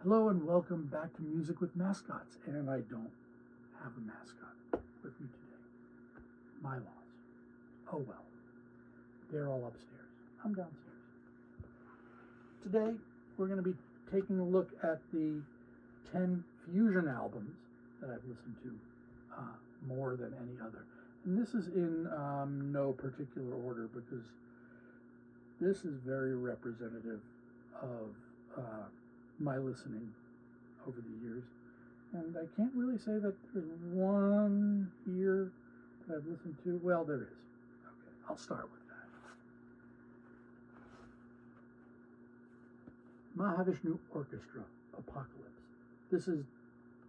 Hello and welcome back to Music with Mascots. And I don't have a mascot with me today. My laws. Oh well. They're all upstairs. I'm downstairs. Today we're going to be taking a look at the 10 fusion albums that I've listened to more than any other. And this is in no particular order because this is very representative of my listening over the years. And I can't really say that there's one here that I've listened to. Well, there is. Okay, I'll start with that. Mahavishnu Orchestra, Apocalypse. This is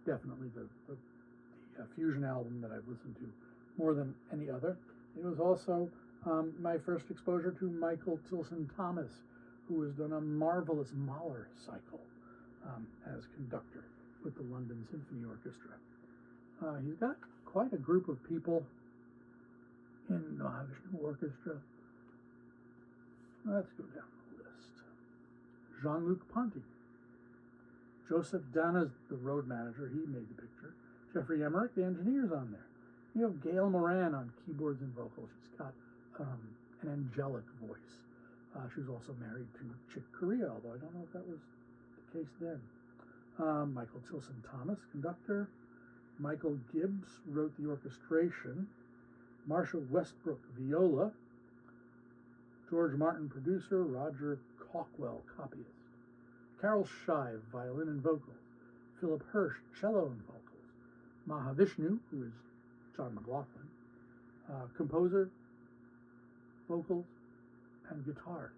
definitely the fusion album that I've listened to more than any other. It was also my first exposure to Michael Tilson Thomas, who has done a marvelous Mahler cycle as conductor with the London Symphony Orchestra. He's got quite a group of people in the Mahavishnu Orchestra. Let's go down the list. Jean-Luc Ponty. Joseph Dana's the road manager. He made the picture. Jeffrey Emmerich, the engineer's on there. You have Gail Moran on keyboards and vocals. She's got an angelic voice. She was also married to Chick Corea, although I don't know if that was the case then. Michael Tilson Thomas, conductor. Michael Gibbs wrote the orchestration. Marshall Westbrook, viola. George Martin, producer. Roger Cockwell, copyist. Carol Shive, violin and vocals. Philip Hirsch, cello and vocals. Mahavishnu, who is John McLaughlin, composer, vocals, and guitars.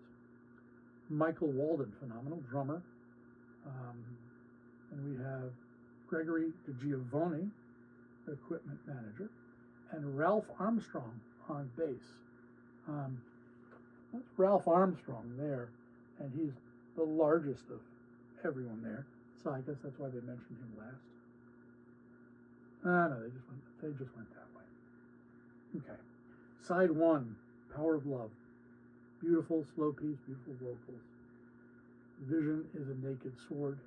Michael Walden, phenomenal drummer. And we have Gregory DiGiovanni, the equipment manager, and Ralph Armstrong on bass. That's Ralph Armstrong there, and he's the largest of everyone there. So I guess that's why they mentioned him last. No, they just went that way. Okay. Side 1, Power of Love. Beautiful, slow piece, beautiful vocals. Vision is a naked sword.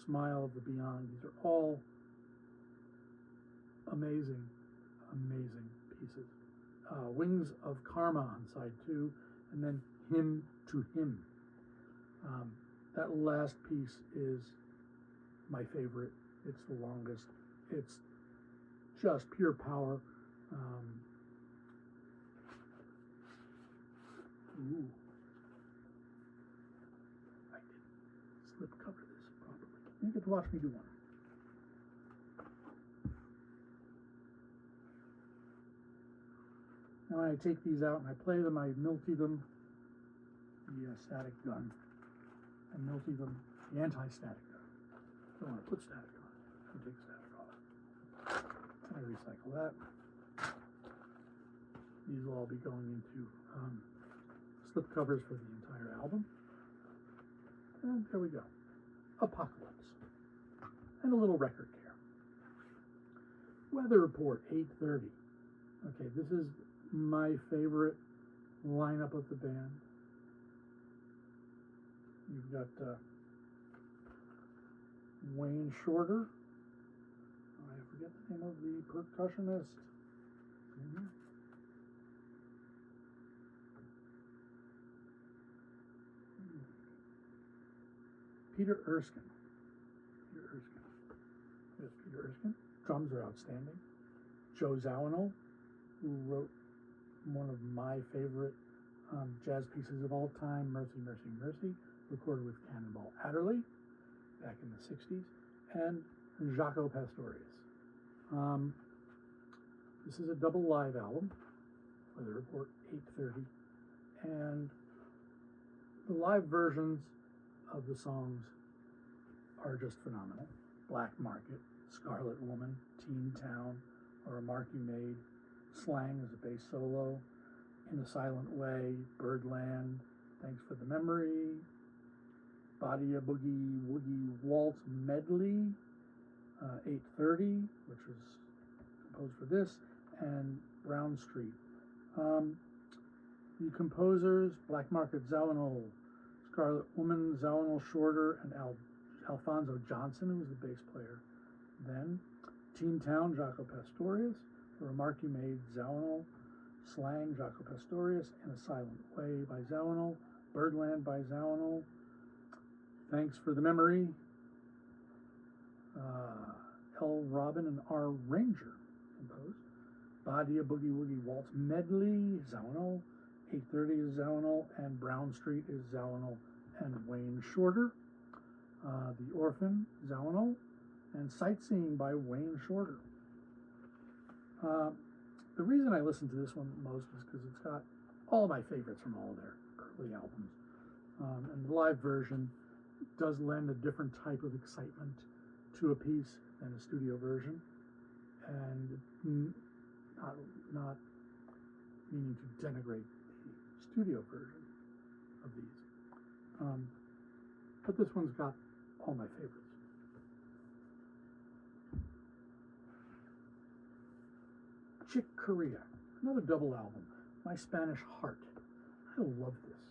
Smile of the Beyond. These are all amazing, amazing pieces. Wings of Karma on side 2, and then Hymn to Him. That last piece is my favorite. It's the longest. It's just pure power. Ooh. I didn't slip cover this properly. You get to watch me do one. Now when I take these out and I play them, I multi them, the static gun. I multi them, the anti-static gun. Don't want to put static on it. I take static off. And I recycle that. These will all be going into slip covers for the entire album. And there we go. Apocalypse. And a little record care. Weather report, 8:30. Okay, this is my favorite lineup of the band. You've got Wayne Shorter. I forget the name of the percussionist. Peter Erskine. There's Peter Erskine. Drums are outstanding. Joe Zawinul, who wrote one of my favorite jazz pieces of all time, Mercy, Mercy, Mercy, recorded with Cannonball Adderley back in the 60s, and Jaco Pastorius. This is a double live album, Weather Report 8:30, and the live versions of the songs are just phenomenal. Black Market, Scarlet Woman, Teen Town, or A Mark You Made, Slang as a bass solo, In a Silent Way, Birdland, Thanks for the Memory, Body a Boogie Woogie Waltz Medley, 8:30, which was composed for this, and Brown Street. The composers, Black Market Zawinul, Scarlet Woman, Zawinul Shorter, and Al Alfonso Johnson, who was the bass player then. Teen Town, Jaco Pastorius. The Remark You Made, Zawinul. Slang, Jaco Pastorius. In a Silent Way by Zawinul. Birdland by Zawinul. Thanks for the Memory. L. Robin and R. Ranger composed. Badia Boogie Woogie Waltz Medley, Zawinul. 8:30 is Zawinul, and Brown Street is Zawinul and Wayne Shorter. The Orphan, Zawinul, and Sightseeing by Wayne Shorter. The reason I listen to this one most is because it's got all my favorites from all their early albums. And the live version does lend a different type of excitement to a piece than a studio version, and not meaning to denigrate the studio version of these. But this one's got all my favorites. Chick Corea, another double album, My Spanish Heart. I love this.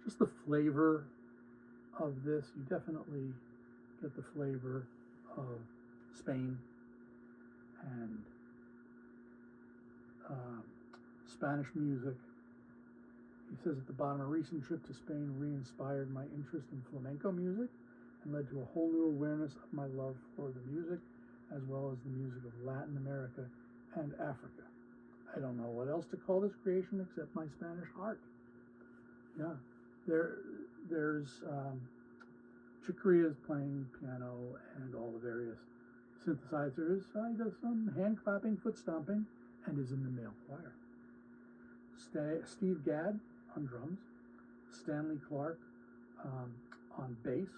Just the flavor of this, you definitely get the flavor of Spain and Spanish music. He says at the bottom, a recent trip to Spain re-inspired my interest in flamenco music and led to a whole new awareness of my love for the music, as well as the music of Latin America and Africa. I don't know what else to call this creation except My Spanish Heart. Yeah, there's Chick Corea is playing piano and all the various synthesizers. He does some hand clapping, foot stomping, and is in the male choir. Steve Gadd on drums, Stanley Clark on bass,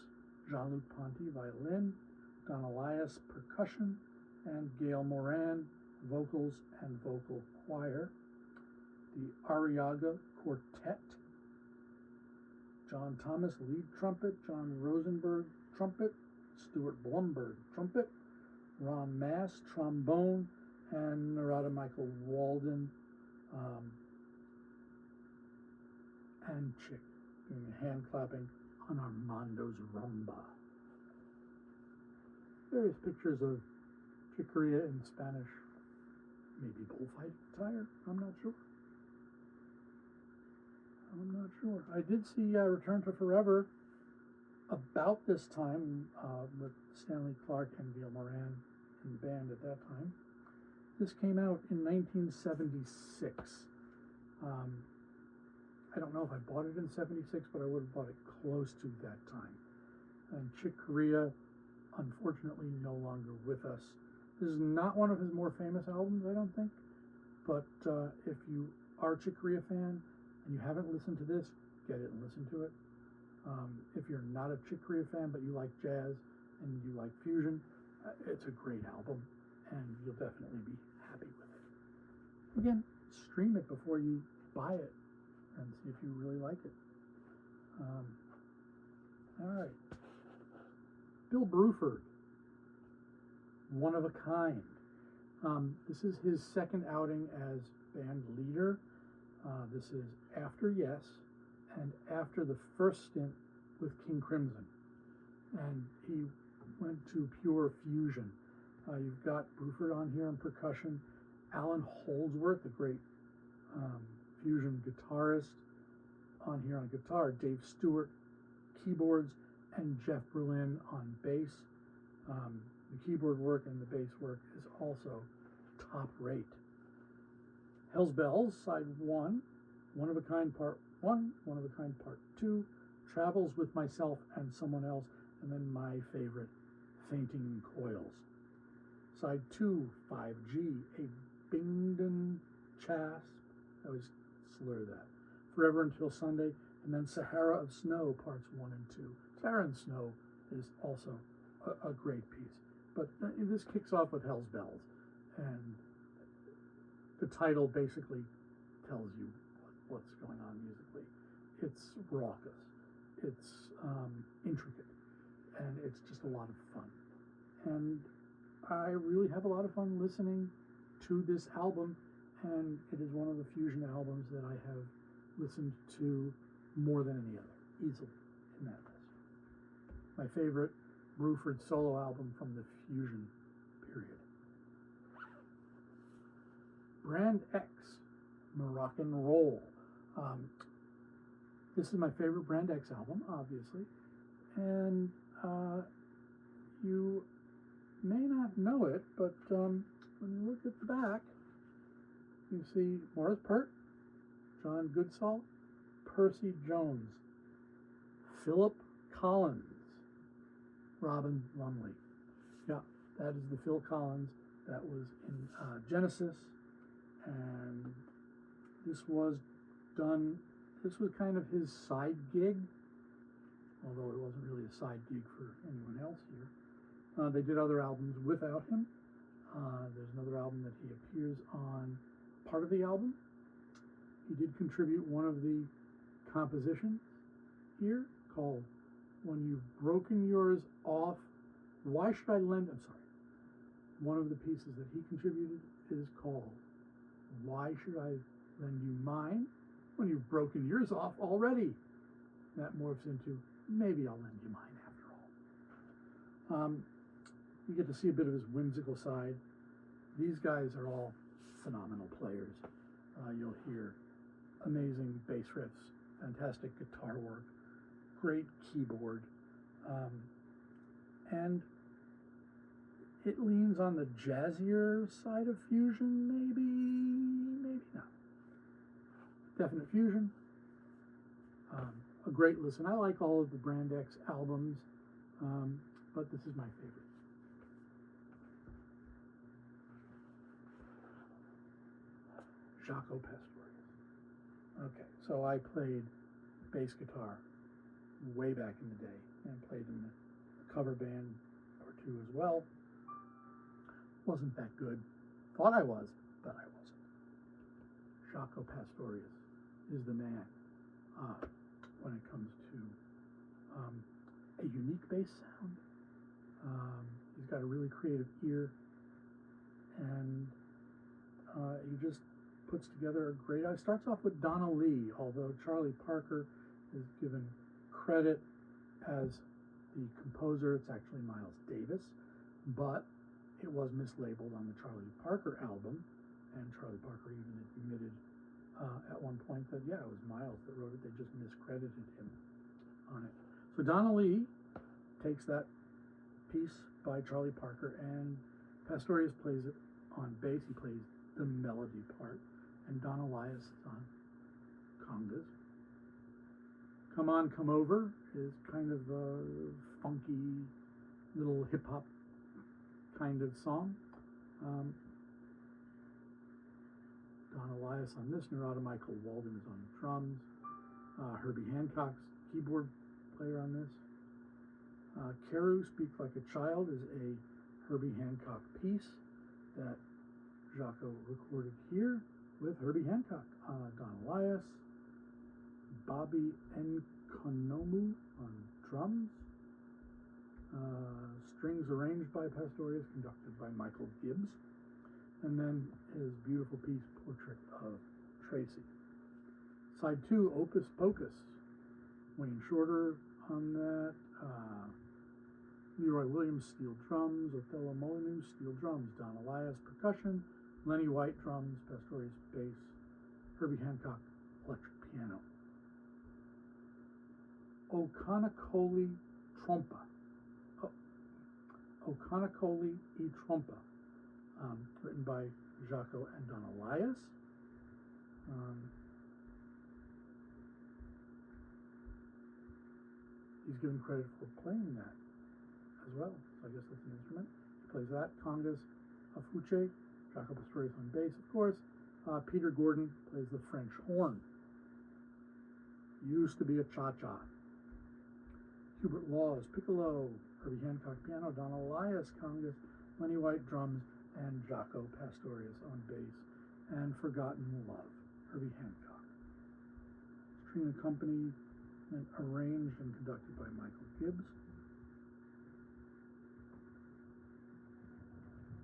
Jean-Luc Ponty violin, Don Elias percussion, and Gail Moran vocals and vocal choir. The Arriaga Quartet, John Thomas lead trumpet, John Rosenberg trumpet, Stuart Blumberg trumpet, Ron Mass trombone, and Narada Michael Walden and Chick doing hand clapping on Armando's rumba. Various pictures of Chick Corea in Spanish, maybe bullfight attire, I'm not sure. I did see Return to Forever about this time with Stanley Clark and Gail Moran in the band at that time. This came out in 1976. I don't know if I bought it in 76, but I would have bought it close to that time. And Chick Corea, unfortunately, no longer with us. This is not one of his more famous albums, I don't think. But if you are a Chick Corea fan and you haven't listened to this, get it and listen to it. If you're not a Chick Corea fan but you like jazz and you like fusion, it's a great album, and you'll definitely be happy with it. Again, stream it before you buy it and see if you really like it. All right. Bill Bruford, One of a Kind. This is his second outing as band leader. This is after Yes and after the first stint with King Crimson. And he went to pure fusion. You've got Bruford on here on percussion, Alan Holdsworth, the great fusion guitarist, on here on guitar, Dave Stewart keyboards, and Jeff Berlin on bass. The keyboard work and the bass work is also top rate. Hell's Bells, side 1, One of a Kind part 1, One of a Kind part 2, Travels with Myself and Someone Else, and then my favorite, Fainting in Coils. Side 2, 5G, A Bingdon Chasp, I always slur that, Forever Until Sunday, and then Sahara of Snow, parts 1 and 2. Sahara and Snow is also a great piece. But this kicks off with Hell's Bells, and the title basically tells you what's going on musically. It's raucous, it's intricate, and it's just a lot of fun. And I really have a lot of fun listening to this album, and it is one of the fusion albums that I have listened to more than any other, easily. Tremendous. My favorite Bruford solo album from the Fusion period. Brand X, Moroccan Roll. This is my favorite Brand X album, obviously, and you may not know it, but when you look at the back, you see Morris Pert, John Goodsall, Percy Jones, Philip Collins, Robin Lumley. Yeah, that is the Phil Collins that was in Genesis, and this was kind of his side gig, although it wasn't really a side gig for anyone else here. They did other albums without him. There's another album that he appears on, part of the album. He did contribute one of the compositions here called When You've Broken Yours Off, Why Should I Lend? I'm sorry. One of the pieces that he contributed is called Why Should I Lend You Mine? When you've broken yours off already. That morphs into maybe I'll lend you mine after all. You get to see a bit of his whimsical side. These guys are all phenomenal players. You'll hear amazing bass riffs, fantastic guitar work, great keyboard, and it leans on the jazzier side of fusion, maybe not. Definite fusion. A great listen. I like all of the Brand X albums, but this is my favorite. Jaco Pastorius. Okay, so I played bass guitar way back in the day and played in a cover band or two as well. Wasn't that good. Thought I was, but I wasn't. Jaco Pastorius is the man when it comes to a unique bass sound. He's got a really creative ear, and he just puts together a great. It starts off with Donna Lee, although Charlie Parker is given credit as the composer. It's actually Miles Davis, but it was mislabeled on the Charlie Parker album, and Charlie Parker even admitted at one point that, yeah, it was Miles that wrote it. They just miscredited him on it. So Donna Lee takes that piece by Charlie Parker, and Pastorius plays it on bass. He plays the melody part, and Don Elias is on congas. Come On, Come Over is kind of a funky little hip-hop kind of song. Don Elias on this. Narada Michael Walden is on drums. Herbie Hancock's keyboard player on this. Keru, Speak Like a Child, is a Herbie Hancock piece that Jaco recorded here with Herbie Hancock. Don Elias. Bobby Nkonomu on drums. Strings arranged by Pastorius, conducted by Michael Gibbs. And then his beautiful piece, Portrait of Tracy. Side 2, Opus Pocus. Wayne Shorter on that. Leroy Williams, steel drums. Othello Molyneux, steel drums. Don Elias, percussion. Lenny White, drums. Pastorius, bass. Herbie Hancock, electric piano. Okanakoli Trompa. Okanakoli e Trompa. Written by Jaco and Don Elias. He's given credit for playing that as well. So I guess that's an instrument. He plays that. Congas, Afuche. Jaco Pastorius on bass, of course. Peter Gordon plays the French horn. Used to be a cha-cha. Hubert Laws, piccolo. Herbie Hancock, piano. Don Elias, congas. Lenny White, drums. And Jaco Pastorius on bass. And Forgotten Love, Herbie Hancock. String accompaniment arranged and conducted by Michael Gibbs.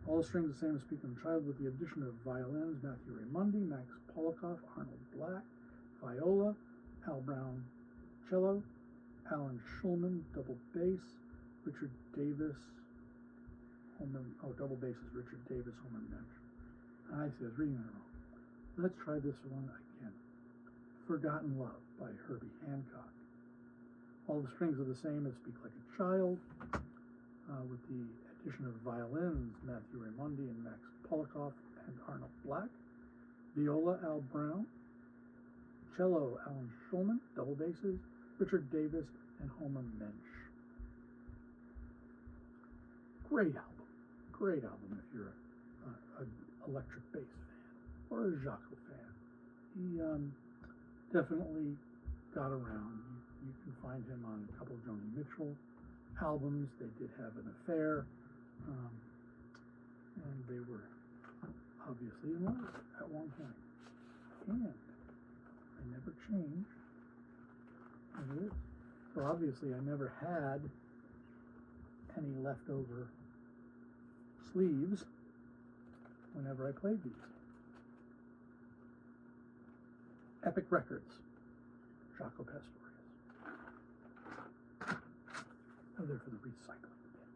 All strings the same as Speak on Child, with the addition of violins, Matthew Raimondi, Max Polikoff, Arnold Black, viola, Al Brown cello, Alan Schulman, double bass. Richard Davis, Holman. Oh, double bass is Richard Davis, Holman Mensch. I see, I was reading that wrong. Let's try this one again. Forgotten Love by Herbie Hancock. All the strings are the same as Speak Like a Child, with the addition of violins, Matthew Raimondi and Max Polikoff and Arnold Black. Viola, Al Brown. Cello, Alan Schulman. Double basses, Richard Davis and Holman Mensch. Great album. Great album if you're an electric bass fan or a Jaco fan. He definitely got around. You can find him on a couple of Joni Mitchell albums. They did have an affair, and they were obviously in love at one point. And they never changed. And it is. So obviously I never had any leftover sleeves whenever I played these. Epic Records, Jaco Pastorius. Oh, they're for the recycling bin.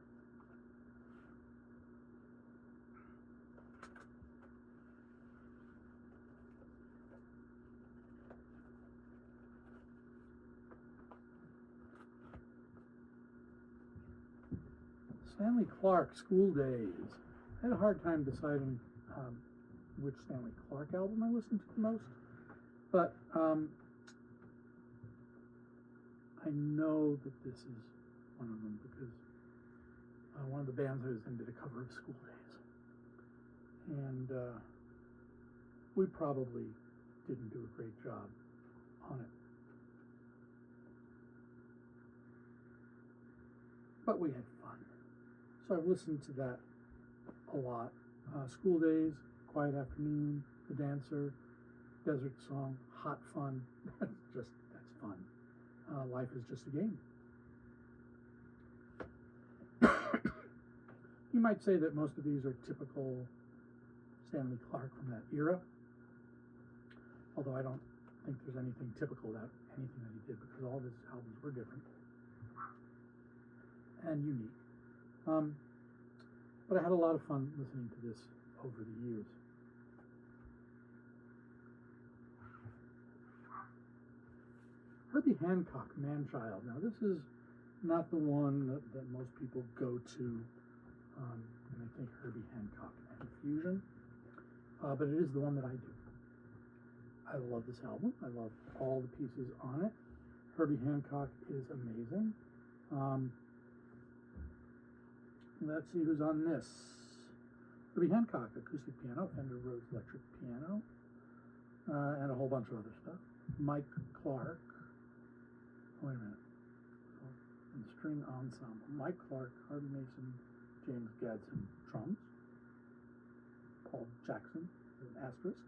Stanley Clarke, School Days. I had a hard time deciding which Stanley Clarke album I listened to the most, but I know that this is one of them because one of the bands I was in did a cover of School Days, and we probably didn't do a great job on it, but we had fun. So I've listened to that a lot. School Days, Quiet Afternoon, The Dancer, Desert Song, Hot Fun. That's fun. Life is just a game. You might say that most of these are typical Stanley Clarke from that era, although I don't think there's anything typical about anything that he did because all of his albums were different and unique. But I had a lot of fun listening to this over the years. Herbie Hancock, Man-Child. Now this is not the one that most people go to when they think Herbie Hancock and Fusion, but it is the one that I do. I love this album. I love all the pieces on it. Herbie Hancock is amazing. Let's see who's on this. Herbie Hancock, acoustic piano, Fender Rhodes electric piano, and a whole bunch of other stuff. Mike Clark. Wait a minute. And string ensemble. Mike Clark, Harvey Mason, James Gadsden, drums. Paul Jackson, an asterisk.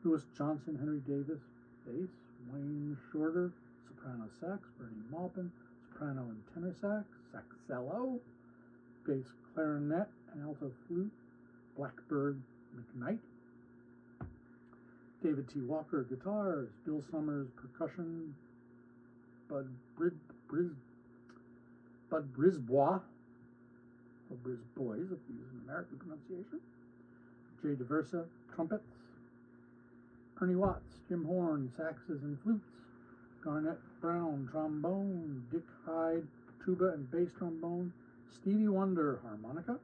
Louis Johnson, Henry Davis, bass. Wayne Shorter, soprano sax. Bernie Maupin, soprano and tenor sax. Saxello, bass clarinet and alto flute. Blackbird McKnight. David T. Walker, guitars. Bill Summers, percussion. Bud Brisbois, or Brisbois, if you use an American pronunciation. Jay DeVersa, trumpets. Ernie Watts, Jim Horn, saxes and flutes. Garnett Brown, trombone. Dick Hyde, tuba and bass trombone. Stevie Wonder, harmonica.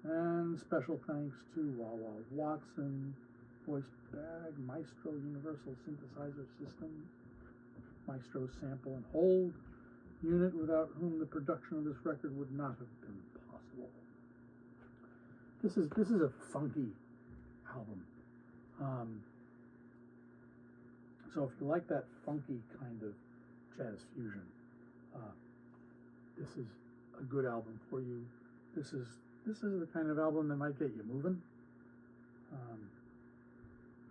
And special thanks to Wawa Watson, voice bag, Maestro Universal Synthesizer System, Maestro Sample and Hold unit, without whom the production of this record would not have been possible. This is a funky album. So if you like that funky kind of jazz fusion, this is a good album for you. This is the kind of album that might get you moving.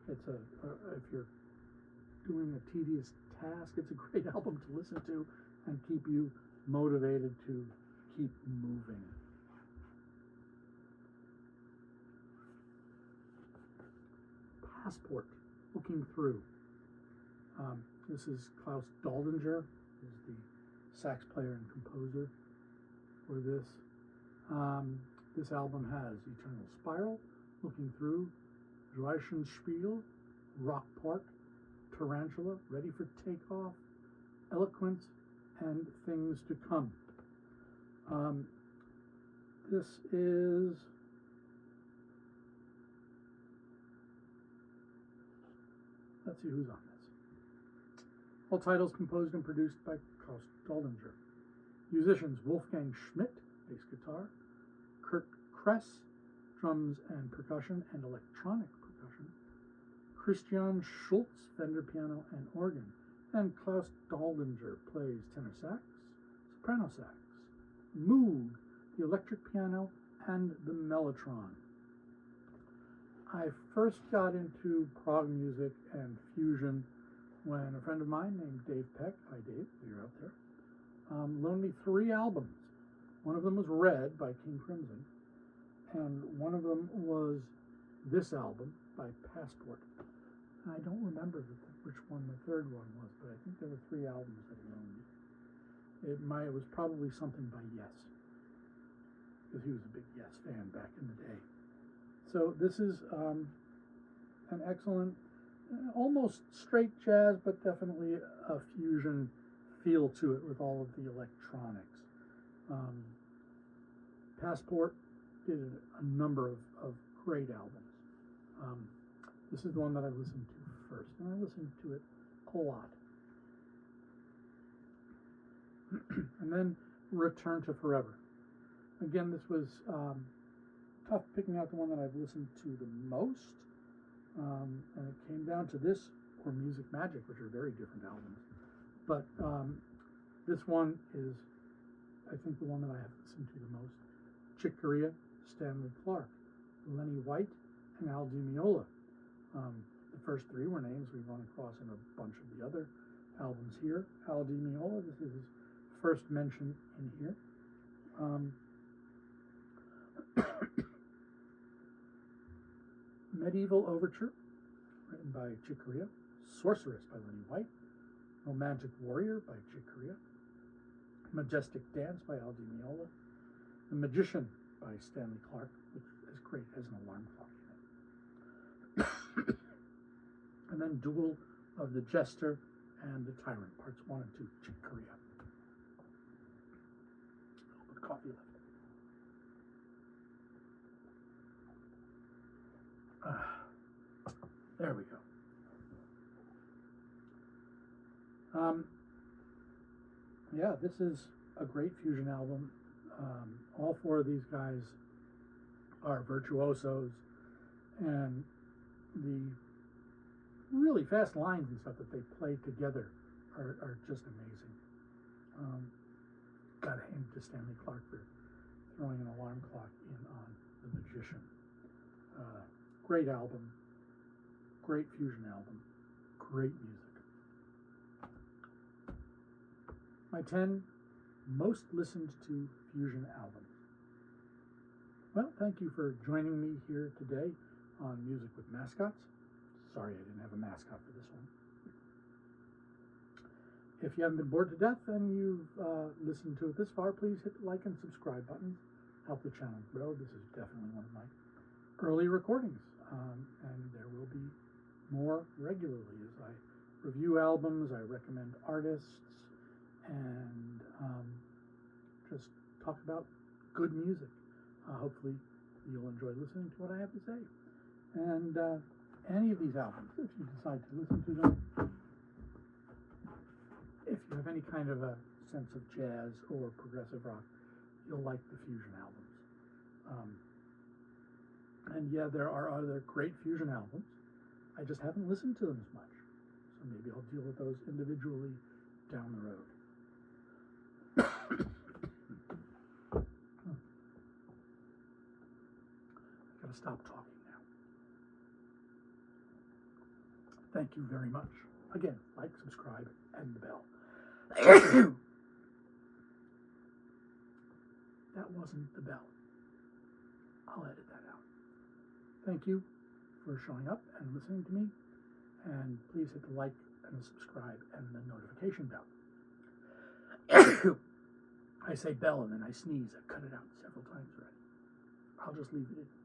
It's if you're doing a tedious task, it's a great album to listen to and keep you motivated to keep moving. Passport, Looking Through. This is Klaus Doldinger, who's the sax player and composer for this. This album has Eternal Spiral, Looking Through, Dreichenspiel, Rock Park, Tarantula, Ready for Takeoff, Eloquence, and Things to Come. This is let's see who's on this. All titles composed and produced by Klaus Doldinger. Musicians Wolfgang Schmidt, bass guitar, Kurt Kress, drums and percussion and electronic percussion, Christian Schultz, Fender piano and organ, and Klaus Doldinger plays tenor sax, soprano sax, Moog, the electric piano, and the mellotron. I first got into prog music and fusion when a friend of mine named Dave Peck, hi Dave, you're out there, loaned me 3 albums. One of them was Red by King Crimson, and one of them was this album by Passport. I don't remember which one the third one was, but I think there were 3 albums that he loaned me. It was probably something by Yes, because he was a big Yes fan back in the day. So this is an excellent, almost straight jazz, but definitely a fusion feel to it with all of the electronics. Passport did a number of great albums. This is the one that I listened to first, and I listened to it a lot. And then Return to Forever. Again, this was tough picking out the one that I've listened to the most, and it came down to this or Music Magic, which are very different albums. But this one is, I think, the one that I have listened to the most. Chick Corea, Stanley Clarke, Lenny White, and Al Di Meola. The first 3 were names we've run across in a bunch of the other albums here. Al Di Meola, this is his first mention in here. Medieval Overture, written by Chick Corea. Sorceress by Lenny White. Romantic Warrior by Chick Corea. Majestic Dance by Al Di Meola. The Magician by Stanley Clarke, which is great as an alarm clock in it. And then Duel of the Jester and the Tyrant, parts 1 and 2, Chick Corea. With coffee left. There we go. Yeah, this is a great fusion album. All 4 of these guys are virtuosos, and the really fast lines and stuff that they play together are just amazing. Gotta hand to Stanley Clarke for throwing an alarm clock in on The Magician. Great album, great fusion album, great music. My 10 most listened to fusion albums. Well, thank you for joining me here today on Music with Mascots. Sorry I didn't have a mascot for this one. If you haven't been bored to death and you've listened to it this far, please hit the like and subscribe buttons. Help the channel grow. This is definitely one of my early recordings, and there will be more regularly as I review albums, I recommend artists, and just talk about good music. Hopefully you'll enjoy listening to what I have to say. And any of these albums, if you decide to listen to them, if you have any kind of a sense of jazz or progressive rock, you'll like the fusion albums. And yeah, there are other great fusion albums. I just haven't listened to them as much. So maybe I'll deal with those individually down the road. I've got to stop talking now. Thank you very much. Again, like, subscribe, and the bell. That wasn't the bell. I'll edit that out. Thank you for showing up and listening to me. And please hit the like and and the subscribe and the notification bell. I say bell and then I sneeze. I've cut it out several times already. I'll just leave it in.